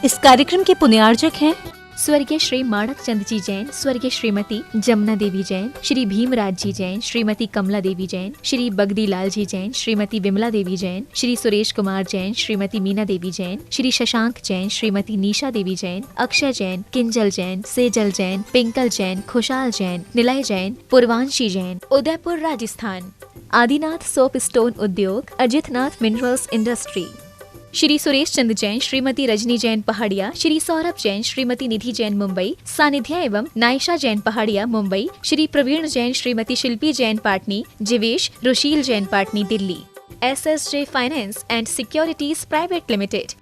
इस कार्यक्रम के पुण्यार्जक हैं स्वर्गीय श्री माणक चंद जी जैन, स्वर्गीय श्रीमती जमुना देवी जैन, श्री भीमराज जी जैन, श्रीमती कमला देवी जैन, श्री बगदी लाल जी जैन, श्रीमती विमला देवी जैन, श्री सुरेश कुमार जैन, श्रीमती मीना देवी जैन, श्री शशांक जैन, श्रीमती निशा देवी Jain, Akshay Jain, Kinjal Jain, Sejal Jain, Pinkal Jain, Khushal Jain, Nilay Jain, Purvanshi Jain, Udaipur Rajasthan. Adinath soap stone Udyog, Ajitnath minerals industry. Shri Suresh Chand Jain, Shrimati Rajni Jain Pahadia, Shri Saurabh Jain, Shrimati Nidhi Jain Mumbai, Sanidhya एवं Naysha Jain Pahadia Mumbai, Shri Praveen Jain, Shrimati Shilpi Jain Patni, Jivesh Rusheel Jain Patni Delhi. SSJ finance and securities private limited.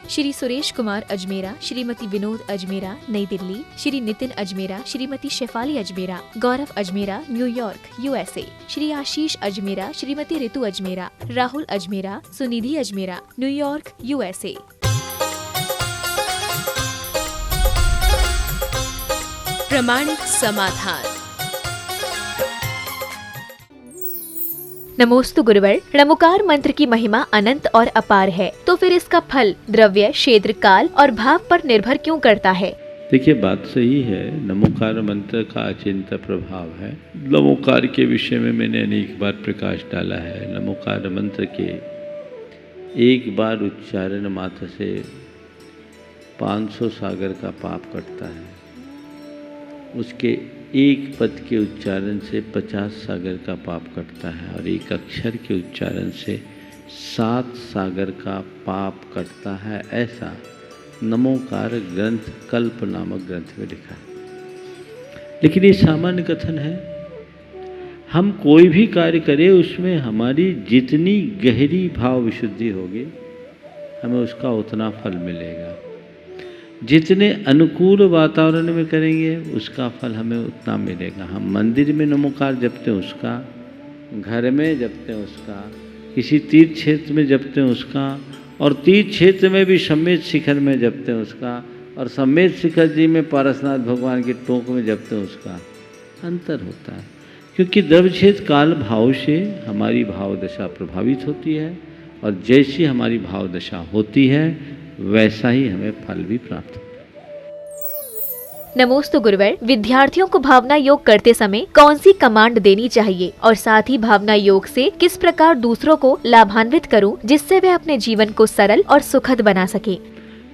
Shri Suresh Kumar Ajmera, Shrimati Vinod Ajmera New Delhi, Shri Nitin Ajmera, Shrimati Shefali Ajmera, Gaurav Ajmera New York USA, Shri Ashish Ajmera, Shrimati Ritu Ajmera, Rahul Ajmera, Sunidhi Ajmera New York USA। प्रमाणिक समाधान। नमोस्तु गुरुवर। णमुकार मंत्र की महिमा अनंत और अपार है, तो फिर इसका फल द्रव्य, क्षेत्र, काल और भाव पर निर्भर क्यों करता है? देखिए, बात सही है। नमोकार मंत्र का अचिंत्य प्रभाव है। नमोकार के विषय में मैंने अनेक बार प्रकाश डाला है। नमोकार मंत्र के एक बार उच्चारण मात्र से 500 सागर का पाप कटता है। उसके एक पद के उच्चारण से 50 सागर का पाप कटता है और एक अक्षर के उच्चारण से 7 सागर का पाप कटता है। ऐसा नमोकार ग्रंथ कल्प नामक ग्रंथ में लिखा है। लेकिन ये सामान्य कथन है। हम कोई भी कार्य करें, उसमें हमारी जितनी गहरी भाव विशुद्धि होगी, हमें उसका उतना फल मिलेगा। जितने अनुकूल वातावरण में करेंगे, उसका फल हमें उतना मिलेगा। हम मंदिर में नमोकार जपते हैं उसका, घर में जपते हैं उसका, किसी तीर्थ क्षेत्र में जपते हैं उसका, और तीर्थ क्षेत्र में भी सम्मेत शिखर में जपते हैं उसका, और सम्मेत शिखर जी में पारसनाथ भगवान के टोंक में जपते हैं उसका। अंतर होता है, क्योंकि द्रव्य क्षेत्र काल भाव से हमारी भाव दशा प्रभावित होती है, और जैसी हमारी भाव दशा होती है वैसा ही हमें फल भी प्राप्त होता है। नमोस्तु गुरुवर। विद्यार्थियों को भावना योग करते समय कौन सी कमांड देनी चाहिए, और साथ ही भावना योग से किस प्रकार दूसरों को लाभान्वित करूं, जिससे वे अपने जीवन को सरल और सुखद बना सके?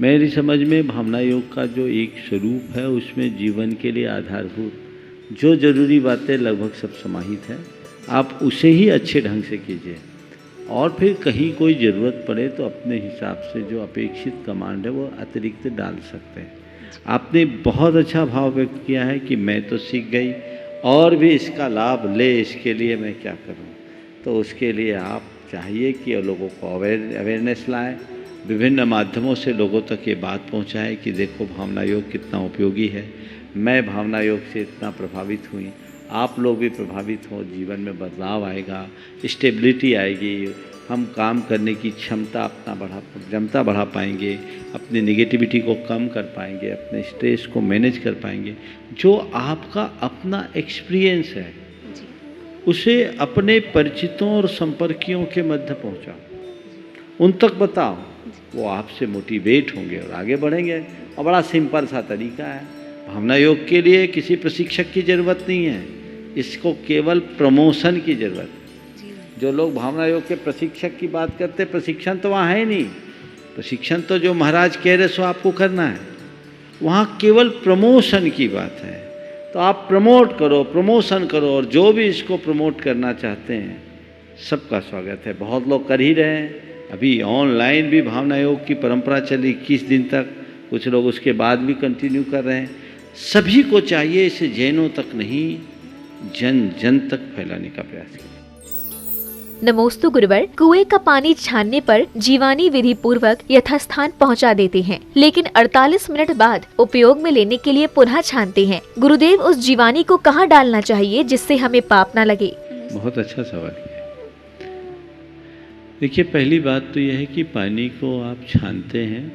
मेरी समझ में भावना योग का जो एक स्वरूप है, उसमें जीवन के लिए आधारभूत जो जरूरी बातें लगभग सब समाहित हैं। आप उसे ही अच्छे ढंग से कीजिए, और फिर कहीं कोई ज़रूरत पड़े तो अपने हिसाब से जो अपेक्षित कमांड है वो अतिरिक्त डाल सकते हैं। आपने बहुत अच्छा भाव व्यक्त किया है कि मैं तो सीख गई, और भी इसका लाभ ले, इसके लिए मैं क्या करूं। तो उसके लिए आप चाहिए कि लोगों को अवेयरनेस लाएं, विभिन्न माध्यमों से लोगों तक ये बात पहुंचाएं कि देखो भावना योग कितना उपयोगी है। मैं भावना योग से इतना प्रभावित हुई, आप लोग भी प्रभावित हो, जीवन में बदलाव आएगा, स्टेबिलिटी आएगी, हम काम करने की क्षमता बढ़ा पाएंगे, अपनी नेगेटिविटी को कम कर पाएंगे, अपने स्ट्रेस को मैनेज कर पाएंगे। जो आपका अपना एक्सपीरियंस है उसे अपने परिचितों और संपर्कियों के मध्य पहुंचाओ, उन तक बताओ, वो आपसे मोटिवेट होंगे और आगे बढ़ेंगे। और बड़ा सिंपल सा तरीका है। भावना योग के लिए किसी प्रशिक्षक की ज़रूरत नहीं है, इसको केवल प्रमोशन की ज़रूरत है। जो लोग भावना योग के प्रशिक्षक की बात करते, प्रशिक्षण तो वहाँ है नहीं। प्रशिक्षण तो जो महाराज कह रहे सो आपको करना है, वहाँ केवल प्रमोशन की बात है। तो आप प्रमोट करो, प्रमोशन करो, और जो भी इसको प्रमोट करना चाहते हैं सबका स्वागत है। बहुत लोग कर ही रहे हैं। अभी ऑनलाइन भी भावना योग की परंपरा चली 21 दिन तक, कुछ लोग उसके बाद भी कंटिन्यू कर रहे हैं। सभी को चाहिए इसे जैनों तक नहीं, जन जन तक फैलाने का प्रयास करें। नमोस्तु गुरुवर। कुएं का पानी छानने पर जीवानी विधि पूर्वक यथास्थान पहुंचा देते हैं, लेकिन 48 मिनट बाद उपयोग में लेने के लिए पुनः छानते हैं। गुरुदेव, उस जीवानी को कहाँ डालना चाहिए जिससे हमें पाप न लगे? बहुत अच्छा सवाल है। देखिए, पहली बात तो यह है कि पानी को आप छानते हैं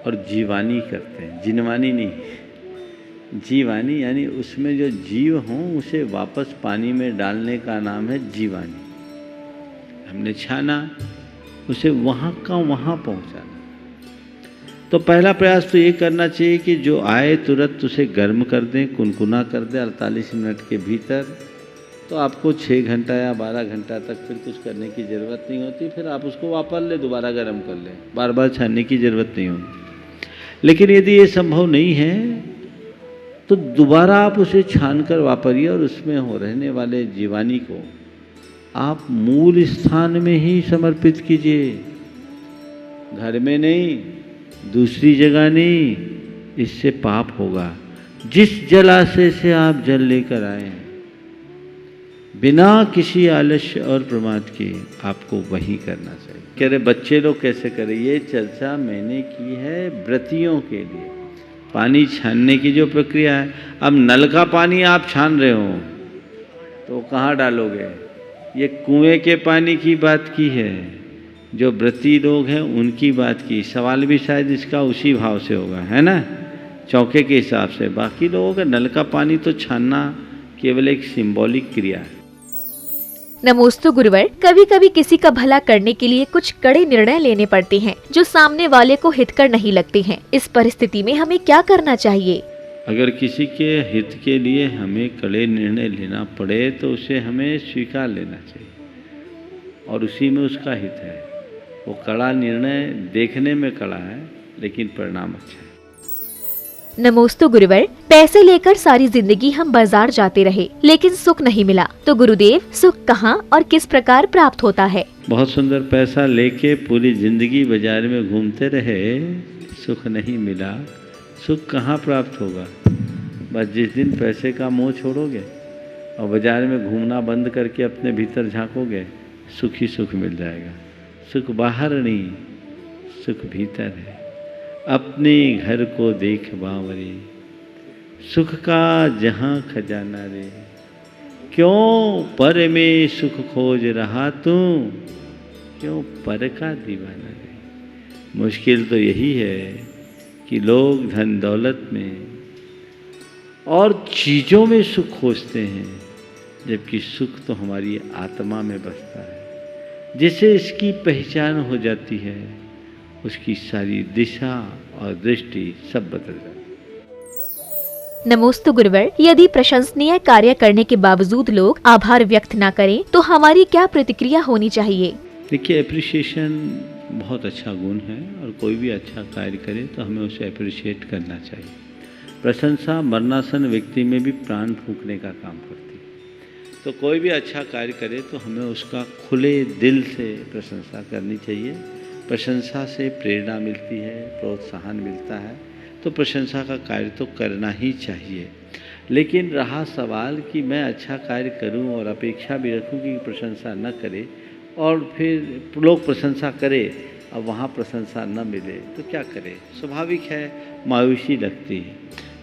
और जीवानी करते हैं, जिनवानी नहीं। जीवानी यानी उसमें जो जीव हों उसे वापस पानी में डालने का नाम है जीवानी। हमने छाना, उसे वहाँ का वहाँ पहुँचाना। तो पहला प्रयास तो ये करना चाहिए कि जो आए तुरंत उसे गर्म कर दें, कुनकुना कर दें 48 मिनट के भीतर। तो आपको 6 घंटा या 12 घंटा तक फिर कुछ करने की ज़रूरत नहीं होती। फिर आप उसको वापस ले दोबारा गर्म कर लें, बार बार छानने की ज़रूरत नहीं होगी। लेकिन यदि ये संभव नहीं है तो दोबारा आप उसे छान कर वापरिए और उसमें हो रहने वाले जीवानी को आप मूल स्थान में ही समर्पित कीजिए, घर में नहीं, दूसरी जगह नहीं। इससे पाप होगा। जिस जलाशय से आप जल लेकर आए हैं, बिना किसी आलस्य और प्रमाद के आपको वही करना चाहिए। कह रहे बच्चे लोग कैसे करें, ये चर्चा मैंने की है व्रतियों के लिए। पानी छानने की जो प्रक्रिया है, अब नल का पानी आप छान रहे हो तो कहाँ डालोगे? ये कुएं के पानी की बात की है, जो व्रती लोग हैं उनकी बात की। सवाल भी शायद इसका उसी भाव से होगा, है ना, चौके के हिसाब से। बाकी लोगों का नल का पानी तो छानना केवल एक सिंबॉलिक क्रिया है। नमोस्तु गुरुवर, कभी कभी किसी का भला करने के लिए कुछ कड़े निर्णय लेने पड़ते हैं जो सामने वाले को हितकर नहीं लगते हैं। इस परिस्थिति में हमें क्या करना चाहिए? अगर किसी के हित के लिए हमें कड़े निर्णय लेना पड़े तो उसे हमें स्वीकार लेना चाहिए और उसी में उसका हित है। वो कड़ा निर्णय देखने में कड़ा है लेकिन परिणाम अच्छा है। नमोस्तु गुरुवर, पैसे लेकर सारी जिंदगी हम बाजार जाते रहे लेकिन सुख नहीं मिला, तो गुरुदेव सुख कहाँ और किस प्रकार प्राप्त होता है? बहुत सुंदर। पैसा लेके पूरी जिंदगी बाजार में घूमते रहे, सुख नहीं मिला, सुख कहाँ प्राप्त होगा? बस जिस दिन पैसे का मोह छोड़ोगे और बाजार में घूमना बंद करके अपने भीतर झांकोगे, सुख ही सुख मिल जाएगा। सुख बाहर नहीं, सुख भीतर है। अपने घर को देख बावरे, सुख का जहाँ खजाना रे। क्यों पर में सुख खोज रहा तू, क्यों पर का दीवाना रे। मुश्किल तो यही है कि लोग धन दौलत में और चीज़ों में सुख खोजते हैं, जबकि सुख तो हमारी आत्मा में बसता है। जिसे इसकी पहचान हो जाती है, उसकी सारी दिशा और दृष्टि सब बदल जाती है। नमोस्तु गुरुवर, यदि प्रशंसनीय कार्य करने के बावजूद लोग आभार व्यक्त न करें तो हमारी क्या प्रतिक्रिया होनी चाहिए? देखिए, एप्रिसिएशन बहुत अच्छा गुण है और कोई भी अच्छा कार्य करे तो हमें उसे अप्रिशिएट करना चाहिए। प्रशंसा मरणासन व्यक्ति में भी प्राण फूंकने का काम करती है। तो कोई भी अच्छा कार्य करे तो हमें उसका खुले दिल से प्रशंसा करनी चाहिए। प्रशंसा से प्रेरणा मिलती है, प्रोत्साहन मिलता है, तो प्रशंसा का कार्य तो करना ही चाहिए। लेकिन रहा सवाल कि मैं अच्छा कार्य करूं और अपेक्षा भी रखूं कि प्रशंसा न करे और फिर लोग प्रशंसा करें और वहाँ प्रशंसा न मिले तो क्या करें? स्वाभाविक है, मायूसी लगती है,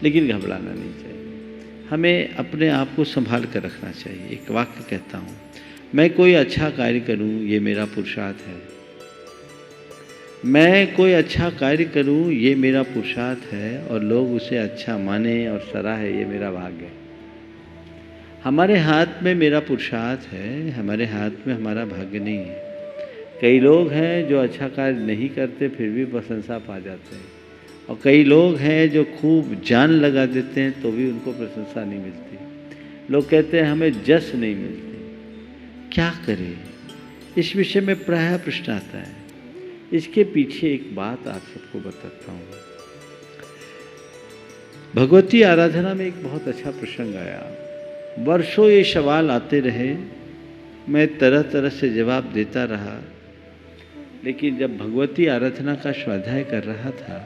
लेकिन घबराना नहीं चाहिए। हमें अपने आप को संभाल कर रखना चाहिए। एक वाक्य कहता हूँ, मैं कोई अच्छा कार्य करूँ ये मेरा पुरुषार्थ है। मैं कोई अच्छा कार्य करूं ये मेरा पुरुषार्थ है और लोग उसे अच्छा माने और सराहे ये मेरा भाग्य है। हमारे हाथ में मेरा पुरुषार्थ है, हमारे हाथ में हमारा भाग्य नहीं है। कई लोग हैं जो अच्छा कार्य नहीं करते फिर भी प्रशंसा पा जाते हैं, और कई लोग हैं जो खूब जान लगा देते हैं तो भी उनको प्रशंसा नहीं मिलती। लोग कहते हैं हमें जस नहीं मिलती। क्या करें? इस विषय में प्रायः प्रश्न आता है। इसके पीछे एक बात आप सबको बताता हूँ। भगवती आराधना में एक बहुत अच्छा प्रसंग आया। वर्षों ये सवाल आते रहे, मैं तरह तरह से जवाब देता रहा, लेकिन जब भगवती आराधना का स्वाध्याय कर रहा था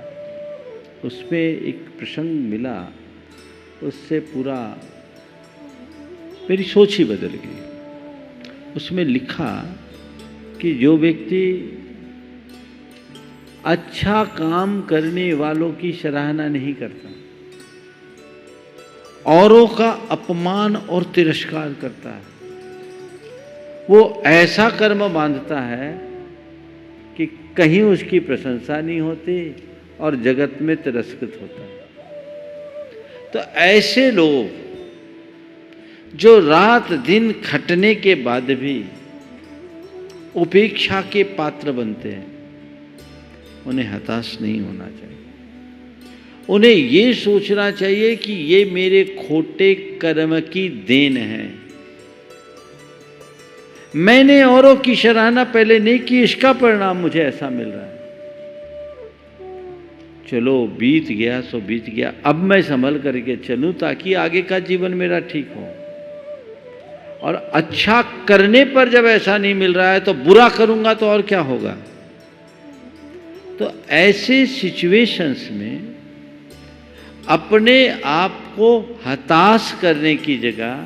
उसमें एक प्रसंग मिला, उससे पूरा मेरी सोच ही बदल गई। उसमें लिखा कि जो व्यक्ति अच्छा काम करने वालों की सराहना नहीं करता, औरों का अपमान और तिरस्कार करता है, वो ऐसा कर्म बांधता है कि कहीं उसकी प्रशंसा नहीं होती और जगत में तिरस्कृत होता है। तो ऐसे लोग जो रात दिन खटने के बाद भी उपेक्षा के पात्र बनते हैं, उन्हें हताश नहीं होना चाहिए। उन्हें ये सोचना चाहिए कि ये मेरे खोटे कर्म की देन है। मैंने औरों की सराहना पहले नहीं की, इसका परिणाम मुझे ऐसा मिल रहा है। चलो बीत गया सो बीत गया, अब मैं संभल करके चलूं ताकि आगे का जीवन मेरा ठीक हो। और अच्छा करने पर जब ऐसा नहीं मिल रहा है तो बुरा करूंगा तो और क्या होगा। तो ऐसे सिचुएशंस में अपने आप को हताश करने की जगह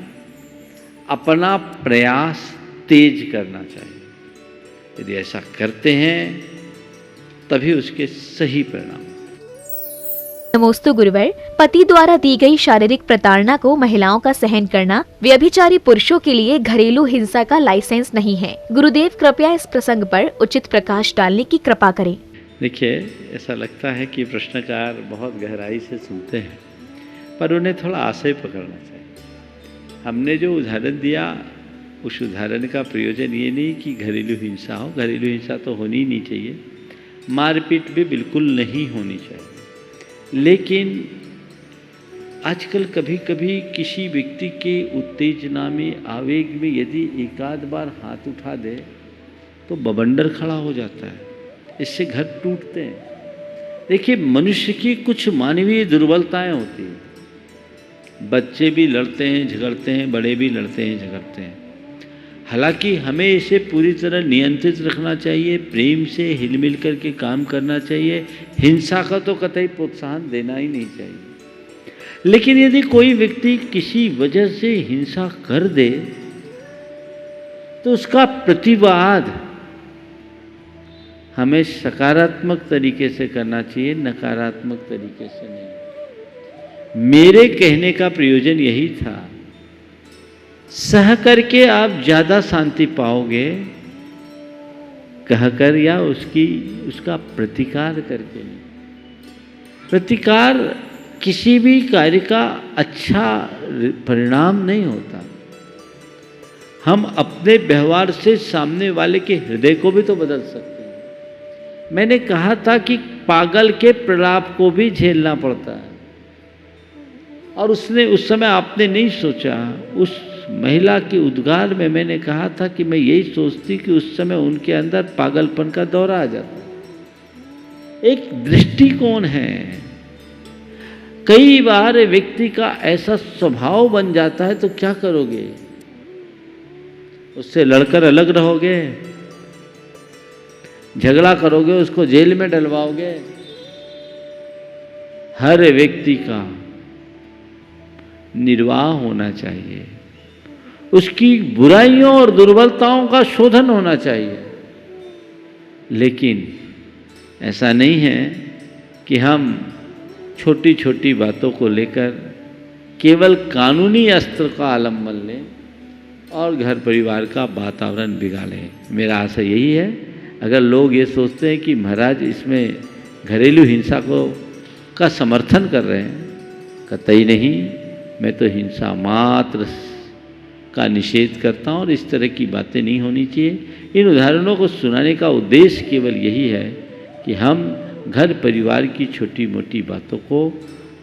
अपना प्रयास तेज करना चाहिए। यदि ऐसा करते हैं तभी उसके सही परिणाम। नमोस्तु गुरुवर, पति द्वारा दी गई शारीरिक प्रताड़ना को महिलाओं का सहन करना व्यभिचारी पुरुषों के लिए घरेलू हिंसा का लाइसेंस नहीं है। गुरुदेव कृपया इस प्रसंग पर उचित प्रकाश डालने की कृपा करें। देखिए, ऐसा लगता है कि प्रश्नकार बहुत गहराई से सुनते हैं, पर उन्हें थोड़ा आशय पकड़ना चाहिए। हमने जो उदाहरण दिया उस उदाहरण का प्रयोजन ये नहीं कि घरेलू हिंसा हो। घरेलू हिंसा तो होनी ही नहीं चाहिए, मारपीट भी बिल्कुल नहीं होनी चाहिए। लेकिन आजकल कभी कभी किसी व्यक्ति के उत्तेजना में, आवेग में यदि एकाध बार हाथ उठा दे तो बवंडर खड़ा हो जाता है, इससे घर टूटते हैं। देखिए, मनुष्य की कुछ मानवीय दुर्बलताएं होती हैं। बच्चे भी लड़ते हैं झगड़ते हैं, बड़े भी लड़ते हैं झगड़ते हैं। हालांकि हमें इसे पूरी तरह नियंत्रित रखना चाहिए, प्रेम से हिल मिल करके काम करना चाहिए। हिंसा का तो कतई प्रोत्साहन देना ही नहीं चाहिए। लेकिन यदि कोई व्यक्ति किसी वजह से हिंसा कर दे तो उसका प्रतिवाद हमें सकारात्मक तरीके से करना चाहिए, नकारात्मक तरीके से नहीं। मेरे कहने का प्रयोजन यही था, सह करके आप ज़्यादा शांति पाओगे, कहकर या उसका प्रतिकार करके नहीं। प्रतिकार किसी भी कार्य का अच्छा परिणाम नहीं होता। हम अपने व्यवहार से सामने वाले के हृदय को भी तो बदल सकते हैं। मैंने कहा था कि पागल के प्रलाप को भी झेलना पड़ता है, और उसने उस समय आपने नहीं सोचा। उस महिला के उद्गार में मैंने कहा था कि मैं यही सोचती कि उस समय उनके अंदर पागलपन का दौरा आ जाता। एक दृष्टिकोण है। कई बार व्यक्ति का ऐसा स्वभाव बन जाता है तो क्या करोगे? उससे लड़कर अलग रहोगे, झगड़ा करोगे, उसको जेल में डलवाओगे? हर व्यक्ति का निर्वाह होना चाहिए, उसकी बुराइयों और दुर्बलताओं का शोधन होना चाहिए। लेकिन ऐसा नहीं है कि हम छोटी छोटी बातों को लेकर केवल कानूनी अस्त्र का आलम्बन लें और घर परिवार का वातावरण बिगाड़ें। मेरा आशय यही है। अगर लोग ये सोचते हैं कि महाराज इसमें घरेलू हिंसा का समर्थन कर रहे हैं, कतई नहीं। मैं तो हिंसा मात्र का निषेध करता हूँ और इस तरह की बातें नहीं होनी चाहिए। इन उदाहरणों को सुनाने का उद्देश्य केवल यही है कि हम घर परिवार की छोटी मोटी बातों को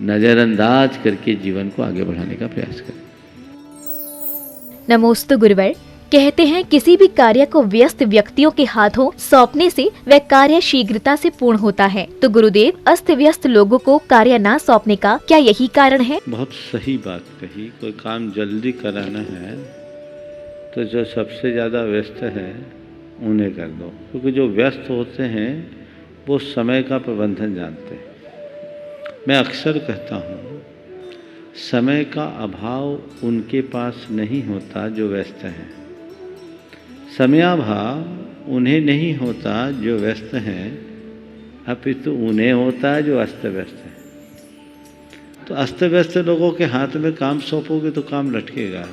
नज़रअंदाज करके जीवन को आगे बढ़ाने का प्रयास करें। नमोस्तु गुरुवर, कहते हैं किसी भी कार्य को व्यस्त व्यक्तियों के हाथों सौंपने से वह कार्य शीघ्रता से पूर्ण होता है। तो गुरुदेव, अस्त व्यस्त लोगों को कार्य ना सौंपने का क्या यही कारण है? बहुत सही बात कही। कोई काम जल्दी कराना है तो जो सबसे ज़्यादा व्यस्त है उन्हें कर दो, क्योंकि जो व्यस्त होते हैं वो समय का प्रबंधन जानते हैं। मैं अक्सर कहता हूँ, समय का अभाव उनके पास नहीं होता जो व्यस्त हैं, समयाभाव उन्हें नहीं होता जो व्यस्त हैं, अपितु उन्हें होता है जो अस्त व्यस्त है। तो अस्त व्यस्त लोगों के हाथ में काम सौंपोगे तो काम लटकेगा,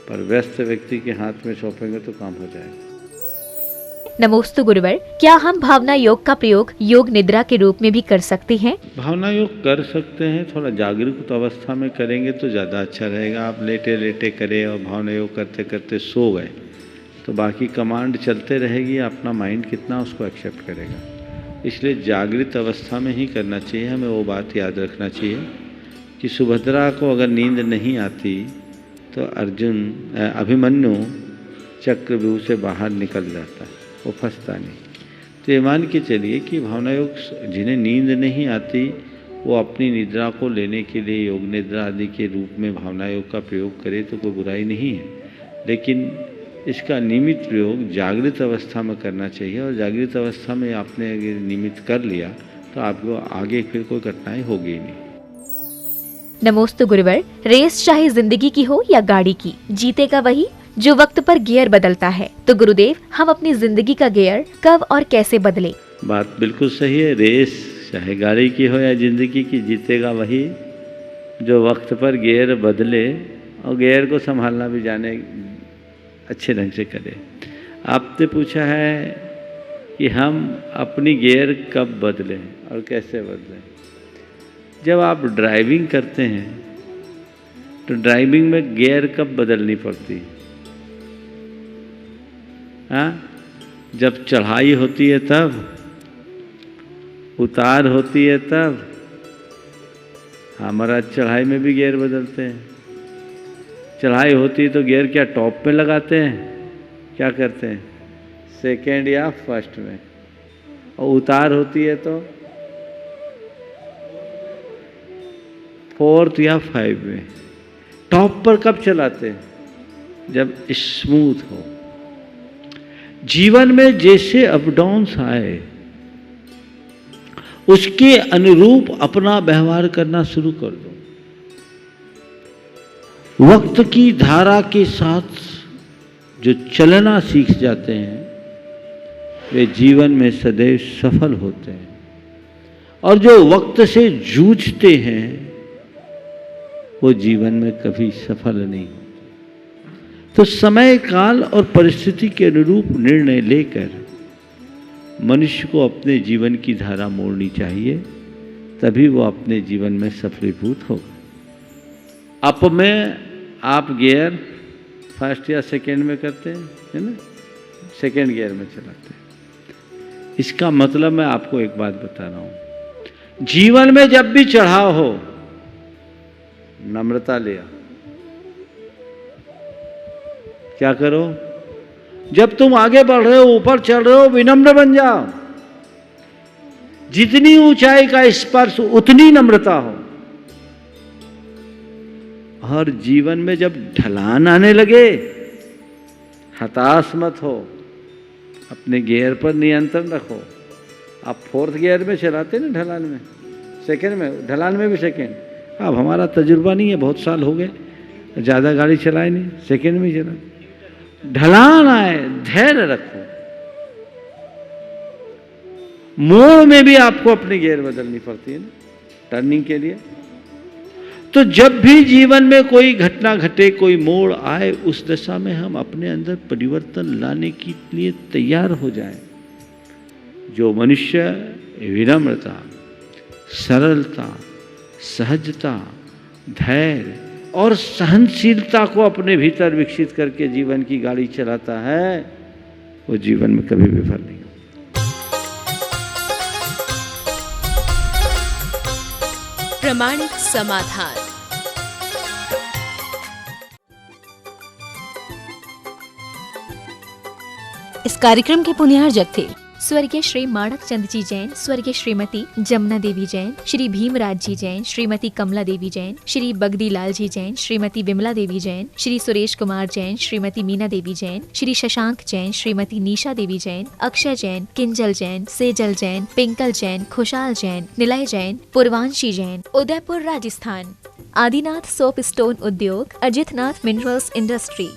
पर व्यस्त व्यक्ति के हाथ में सौंपेंगे तो काम हो जाएगा। नमोस्तु गुरुवर, क्या हम भावना योग का प्रयोग योग निद्रा के रूप में भी कर सकते हैं? भावना योग कर सकते हैं, थोड़ा जागरूक अवस्था में करेंगे तो ज़्यादा अच्छा रहेगा। आप लेटे लेटे करें और भावना योग करते करते सो गए तो बाकी कमांड चलते रहेगी, अपना माइंड कितना उसको एक्सेप्ट करेगा। इसलिए जागृत अवस्था में ही करना चाहिए। हमें वो बात याद रखना चाहिए कि सुभद्रा को अगर नींद नहीं आती तो अभिमन्यु चक्रव्यूह से बाहर निकल जाता, वो फंसता नहीं। तो ये मान के चलिए कि भावना योग जिन्हें नींद नहीं आती वो अपनी निद्रा को लेने के लिए योग निद्रा आदि के रूप में भावना योग का प्रयोग करे तो कोई बुराई नहीं है, लेकिन इसका नियमित प्रयोग जागृत अवस्था में करना चाहिए। और जागृत अवस्था में आपने अगर नियमित कर लिया तो आपको आगे फिर कोई कठिनाई होगी नहीं। नमोस्तु गुरुवर, रेस चाहे जिंदगी की हो या गाड़ी की, जीतेगा वही जो वक्त पर गियर बदलता है। तो गुरुदेव, हम अपनी जिंदगी का गियर कब और कैसे बदले? बात बिल्कुल सही है। रेस चाहे गाड़ी की हो या जिंदगी की, जीतेगा वही जो वक्त पर गियर बदले और गियर को संभालना भी जाने, अच्छे ढंग से करे। आपने पूछा है कि हम अपनी गियर कब बदलें और कैसे बदलें। जब आप ड्राइविंग करते हैं तो ड्राइविंग में गियर कब बदलनी पड़ती? हाँ, जब चढ़ाई होती है तब, उतार होती है तब। हमारा चढ़ाई में भी गियर बदलते हैं। चढ़ाई होती है तो गियर क्या टॉप में लगाते हैं, क्या करते हैं सेकेंड या फर्स्ट में, और उतार होती है तो फोर्थ या 5 में। टॉप पर कब चलाते हैं? जब स्मूथ हो। जीवन में जैसे अप डाउन्स आए उसके अनुरूप अपना व्यवहार करना शुरू कर दो। वक्त की धारा के साथ जो चलना सीख जाते हैं वे जीवन में सदैव सफल होते हैं, और जो वक्त से जूझते हैं वो जीवन में कभी सफल नहीं होते। तो समय काल और परिस्थिति के अनुरूप निर्णय लेकर मनुष्य को अपने जीवन की धारा मोड़नी चाहिए, तभी वो अपने जीवन में सफलीभूत होगा। अप में आप गियर फर्स्ट या सेकेंड में करते हैं, है ना, सेकेंड गियर में चलाते हैं। इसका मतलब मैं आपको एक बात बता रहा हूं, जीवन में जब भी चढ़ाव हो नम्रता ले आओ। क्या करो? जब तुम आगे बढ़ रहे हो, ऊपर चढ़ रहे हो, विनम्र बन जाओ। जितनी ऊंचाई का स्पर्श उतनी नम्रता हो। और जीवन में जब ढलान आने लगे हताश मत हो, अपने गियर पर नियंत्रण रखो। आप 4th गियर में चलाते ना, ढलान में, सेकंड में, ढलान में भी सेकंड। अब हमारा तजुर्बा नहीं है, बहुत साल हो गए, ज़्यादा गाड़ी चलाए नहीं, सेकंड में चला। ढलान आए धैर्य रखो। मोड़ में भी आपको अपनी गियर बदलनी पड़ती है ना, टर्निंग के लिए। तो जब भी जीवन में कोई घटना घटे, कोई मोड़ आए, उस दशा में हम अपने अंदर परिवर्तन लाने के लिए तैयार हो जाएं। जो मनुष्य विनम्रता, सरलता, सहजता, धैर्य और सहनशीलता को अपने भीतर विकसित करके जीवन की गाड़ी चलाता है, वो जीवन में कभी विफल नहीं होता। प्रमाणिक समाधान। इस कार्यक्रम के पुण्यार्जक थे स्वर्गीय श्री माणक चंद जी जैन, स्वर्गीय श्रीमती जमुना देवी जैन, श्री भीमराज जी जैन, श्रीमती कमला देवी जैन, श्री बगदी लाल जी जैन, श्रीमती विमला देवी जैन, श्री सुरेश कुमार जैन, श्रीमती मीना देवी जैन, श्री शशांक जैन, श्रीमती निशा देवी Jain, Akshay Jain, Kinjal Jain, Sejal Jain, Pinkal Jain, Khushhal Jain, Nilay Jain, Purvanshi Jain, Udaipur Rajasthan. Adinath soap stone Udyog, Ajitnath minerals industry.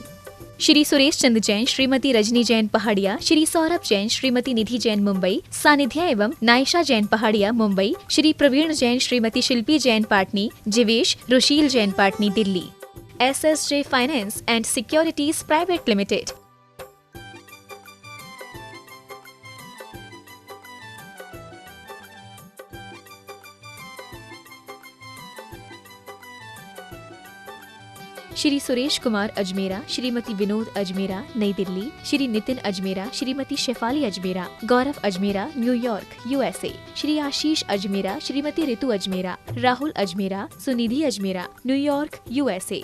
Shri Suresh Chand Jain, Shrimati Rajni Jain Pahadia, Shri Saurabh Jain, Shrimati Nidhi Jain Mumbai, Sanidhya एवं Naysha Jain Pahadia Mumbai, Shri Praveen Jain, Shrimati Shilpi Jain Patni, Jivesh Rusheel Jain Patni Delhi. SSJ finance and securities private limited. Shri Suresh Kumar Ajmera, Shrimati Vinod Ajmera, New Delhi, Shri Nitin Ajmera, Shrimati Shefali Ajmera, Gaurav Ajmera, New York, USA, Shri Ashish Ajmera, Shrimati Ritu Ajmera, Rahul Ajmera, Sunidhi Ajmera, New York, USA.